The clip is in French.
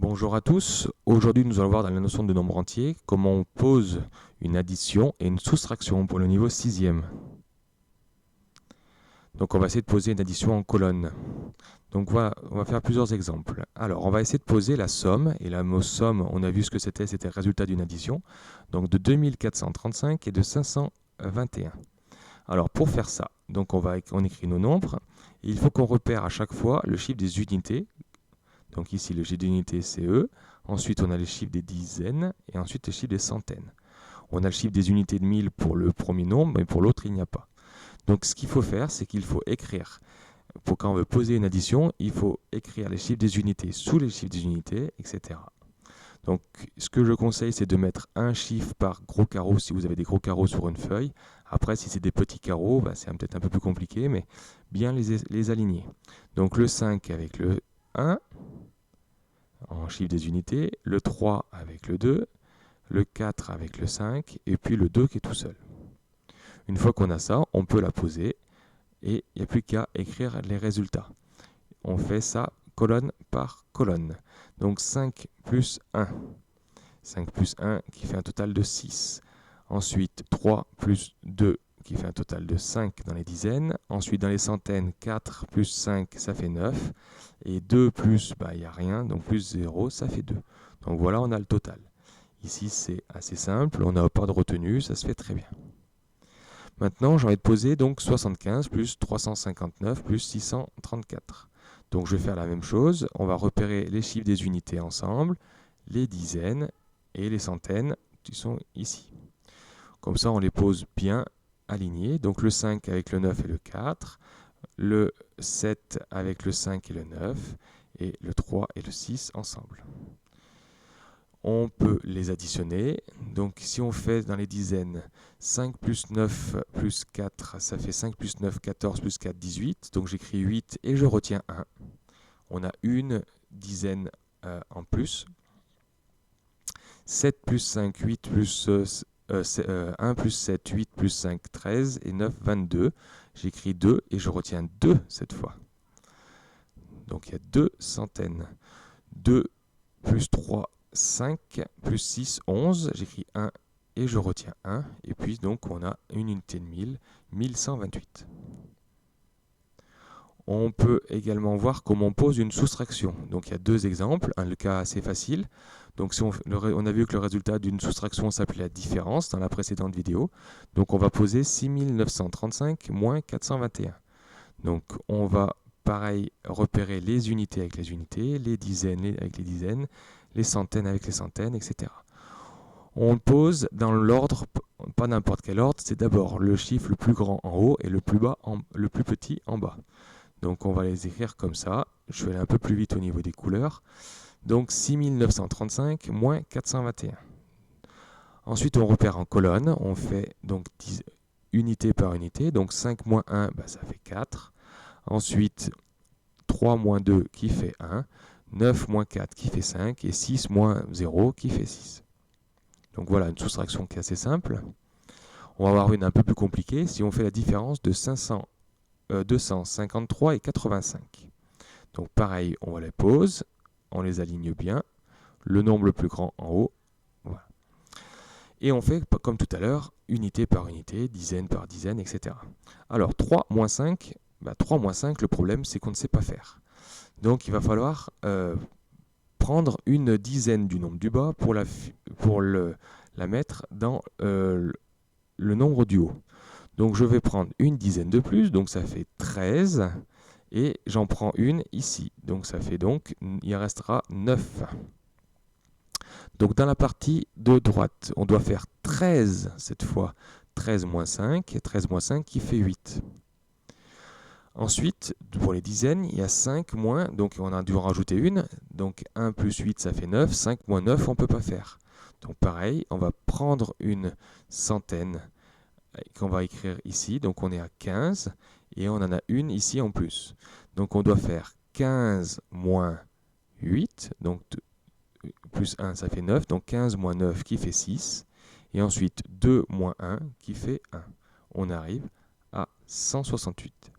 Bonjour à tous, aujourd'hui nous allons voir dans la notion de nombre entier comment on pose une addition et une soustraction pour le niveau 6e. Donc on va essayer de poser une addition en colonne. Donc voilà, on va faire plusieurs exemples. Alors on va essayer de poser la somme, et le mot somme, on a vu ce que c'était le résultat d'une addition, donc de 2435 et de 521. Alors pour faire ça, donc on écrit nos nombres, et il faut qu'on repère à chaque fois le chiffre des unités. Donc ici, le chiffre d'unité, c'est E. Ensuite, on a les chiffres des dizaines et ensuite les chiffres des centaines. On a le chiffre des unités de 1000 pour le premier nombre, mais pour l'autre, il n'y a pas. Donc ce qu'il faut faire, c'est qu'il faut écrire, pour quand on veut poser une addition, il faut écrire les chiffres des unités sous les chiffres des unités, etc. Donc ce que je conseille, c'est de mettre un chiffre par gros carreau si vous avez des gros carreaux sur une feuille. Après, si c'est des petits carreaux, c'est peut-être un peu plus compliqué, mais bien les aligner. Donc le 5 avec le 1, en chiffre des unités, le 3 avec le 2, le 4 avec le 5, et puis le 2 qui est tout seul. Une fois qu'on a ça, on peut la poser, et il n'y a plus qu'à écrire les résultats. On fait ça colonne par colonne. Donc 5 plus 1. 5 plus 1 qui fait un total de 6. Ensuite 3 plus 2 qui fait un total de 5 dans les dizaines. Ensuite dans les centaines, 4 plus 5 ça fait 9. Et 2 plus, il n'y a rien, donc plus 0 ça fait 2. Donc voilà, on a le total. Ici c'est assez simple, on n'a pas de retenue, ça se fait très bien. Maintenant j'ai envie de poser donc 75 plus 359 plus 634. Donc je vais faire la même chose, on va repérer les chiffres des unités ensemble, les dizaines et les centaines qui sont ici. Comme ça on les pose bien alignés, donc le 5 avec le 9 et le 4, le 7 avec le 5 et le 9, et le 3 et le 6 ensemble. On peut les additionner, donc si on fait dans les dizaines 5 plus 9 plus 4, ça fait 5 plus 9, 14 plus 4, 18, donc j'écris 8 et je retiens 1. On a une dizaine en plus. 7 plus 5, 8 plus 1 plus 7, 8 plus 5, 13 et 9, 22. J'écris 2 et je retiens 2 cette fois. Donc il y a 2 centaines. 2 plus 3, 5 plus 6, 11. J'écris 1 et je retiens 1. Et puis donc on a une unité de 1000, 1128. On peut également voir comment on pose une soustraction. Donc il y a deux exemples, un cas assez facile. Donc si on a vu que le résultat d'une soustraction s'appelait la différence dans la précédente vidéo. Donc on va poser 6935 moins 421. Donc on va pareil repérer les unités avec les unités, les dizaines avec les dizaines, les centaines avec les centaines, etc. On le pose dans l'ordre, pas n'importe quel ordre, c'est d'abord le chiffre le plus grand en haut et le plus petit en bas. Donc on va les écrire comme ça. Je vais aller un peu plus vite au niveau des couleurs. Donc 6935 moins 421. Ensuite on repère en colonne. On fait donc 10 unité par unité. Donc 5 moins 1, ça fait 4. Ensuite 3 moins 2 qui fait 1. 9 moins 4 qui fait 5. Et 6 moins 0 qui fait 6. Donc voilà une soustraction qui est assez simple. On va avoir une un peu plus compliquée si on fait la différence de 253 et 85. Donc pareil, on les pose, on les aligne bien, le nombre le plus grand en haut, voilà. Et on fait, comme tout à l'heure, unité par unité, dizaine par dizaine, etc. Alors 3 moins 5, 3 moins 5, le problème c'est qu'on ne sait pas faire. Donc il va falloir prendre une dizaine du nombre du bas pour la mettre dans le nombre du haut. Donc je vais prendre une dizaine de plus, donc ça fait 13, et j'en prends une ici. Donc ça fait il restera 9. Donc dans la partie de droite, on doit faire 13 cette fois. 13 moins 5, et 13 moins 5 qui fait 8. Ensuite, pour les dizaines, il y a 5 moins, donc on a dû en rajouter une. Donc 1 plus 8, ça fait 9. 5 moins 9, on ne peut pas faire. Donc pareil, on va prendre une centaine qu'on va écrire ici, donc on est à 15, et on en a une ici en plus. Donc on doit faire 15 moins 8, donc plus 1 ça fait 9, donc 15 moins 9 qui fait 6, et ensuite 2 moins 1 qui fait 1. On arrive à 168.